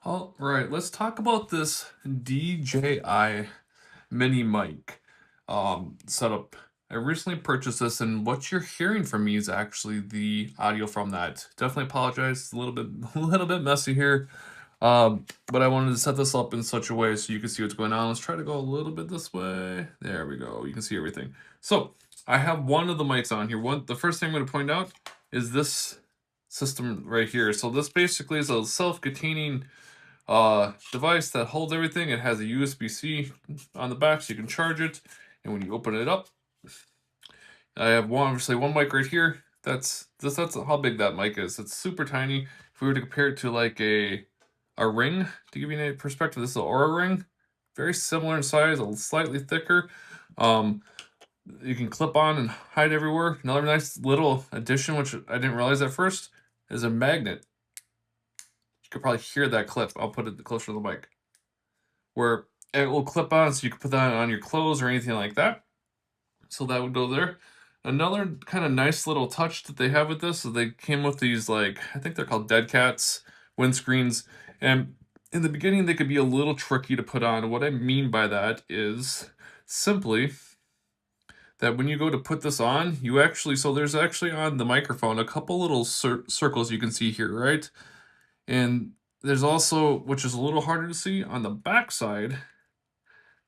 All right, let's talk about this DJI mini mic setup. I recently purchased this, and what you're hearing from me is actually the audio from that. Definitely apologize, it's a little bit a little bit messy here. But I wanted to set this up in such a way so you can see what's going on. Let's try to go a little bit this way. There we go. You can see everything. So I have one of the mics on here. The first thing I'm going to point out is this system right here. So this basically is a self-containing device that holds everything. It has a USB-C on the back so you can charge it. And when you open it up, I have obviously one mic right here. That's how big that mic is. It's super tiny. If we were to compare it to like a ring, to give you a perspective, this is an Aura ring. Very similar in size, a slightly thicker. Um, you can clip on and hide everywhere. Another nice little addition, which I didn't realize at first, is a magnet. You could probably hear that clip. I'll put it closer to the mic. Where it will clip on, so you can put that on your clothes or anything like that. So that would go there. Another kind of nice little touch that they have with this is they came with these, like, I think they're called dead cats windscreens. And in the beginning, they could be a little tricky to put on. What I mean by that is simply that when you go to put this on, so there's actually on the microphone a couple little circles you can see here, right? And there's also, which is a little harder to see, on the back side,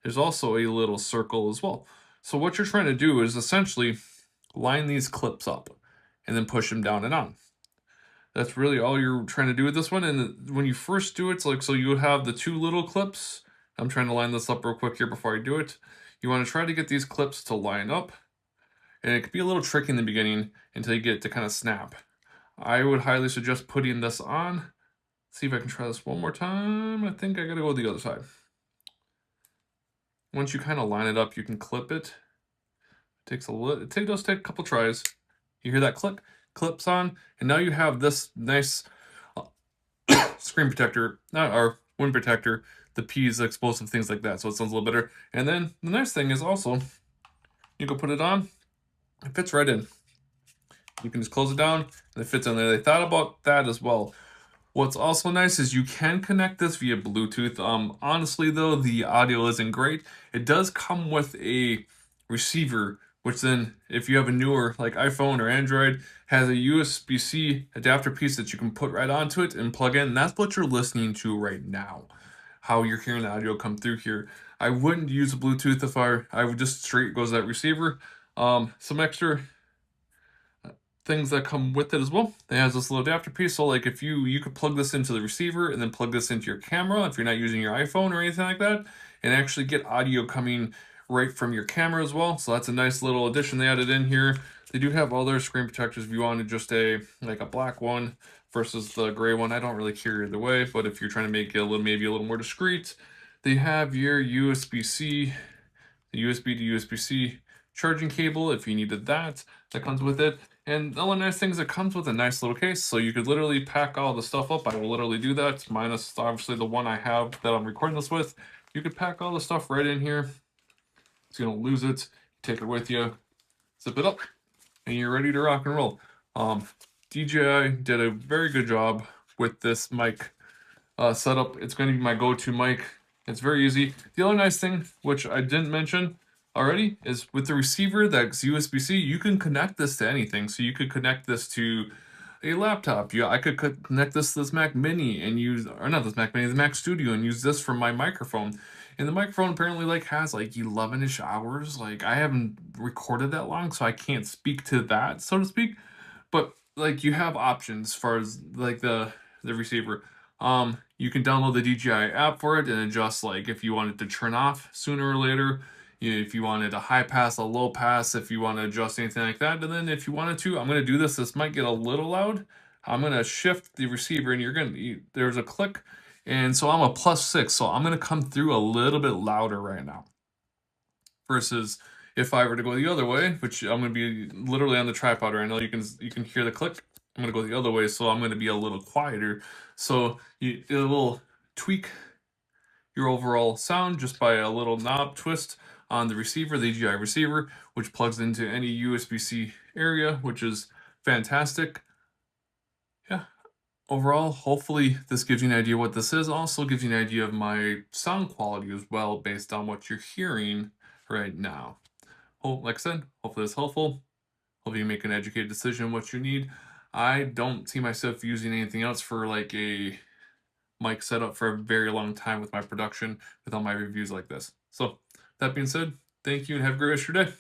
there's also a little circle as well. So what you're trying to do is essentially line these clips up and then push them down and on. That's really all you're trying to do with this one. And when you first do it, it's like, so you would have the two little clips. I'm trying to line this up real quick here before I do it. You want to try to get these clips to line up. And it could be a little tricky in the beginning until you get it to kind of snap. I would highly suggest putting this on. See if I can try this one more time. I think I gotta go to the other side. Once you kind of line it up, you can clip it. It does take a couple tries. You hear that click, clips on, and now you have this nice screen protector, not our wind protector, the P's, explosive, things like that, so it sounds a little better. And then the nice thing is also, you can put it on, it fits right in. You can just close it down, and it fits in there. They thought about that as well. What's also nice is you can connect this via Bluetooth. Honestly though, the audio isn't great. It does come with a receiver, which then, if you have a newer like iPhone or Android, has a USB-C adapter piece that you can put right onto it and plug in. And that's what you're listening to right now, how you're hearing the audio come through here. I wouldn't use Bluetooth if I would just straight goes that receiver. Some extra things that come with it as well. It has this little adapter piece, so like if you could plug this into the receiver and then plug this into your camera if you're not using your iPhone or anything like that, and actually get audio coming right from your camera as well. So that's a nice little addition they added in here. They do have other screen protectors if you wanted just a black one versus the gray one. I don't really care either way, but if you're trying to make it maybe a little more discreet, they have your USB-C, the USB to USB-C charging cable if you needed that comes with it. And the only nice thing is it comes with a nice little case, so you could literally pack all the stuff up. I will literally do that, minus obviously the one I have that I'm recording this with. You could pack all the stuff right in here, so you don't lose it. Take it with you, zip it up, and you're ready to rock and roll. DJI did a very good job with this mic setup. It's going to be my go-to mic. It's very easy. The other nice thing, which I didn't mention already, is with the receiver that's USB-C, you can connect this to anything. So you could connect this to a laptop. I could connect this to this Mac Mini and use, or not this Mac Mini, the Mac Studio, and use this for my microphone. And the microphone apparently has 11-ish hours. I haven't recorded that long, so I can't speak to that, so to speak. But you have options as far as the receiver. You can download the DJI app for it and adjust if you want it to turn off sooner or later. If you wanted a high pass, a low pass, if you want to adjust anything like that. And then if you wanted to, I'm going to do this might get a little loud. I'm going to shift the receiver and there's a click. And so I'm a +6, so I'm going to come through a little bit louder right now. Versus if I were to go the other way, which I'm going to be literally on the tripod right now, you can hear the click. I'm going to go the other way, so I'm going to be a little quieter. So it will tweak your overall sound just by a little knob twist on the receiver, the DJI receiver, which plugs into any USB-C area, which is fantastic. Yeah, overall, hopefully this gives you an idea what this is. Also gives you an idea of my sound quality as well based on what you're hearing right now. Like I said, hopefully it's helpful. Hopefully you make an educated decision on what you need. I don't see myself using anything else for like a mic setup for a very long time with my production, with all my reviews like this. So that being said, thank you and have a great rest of your day.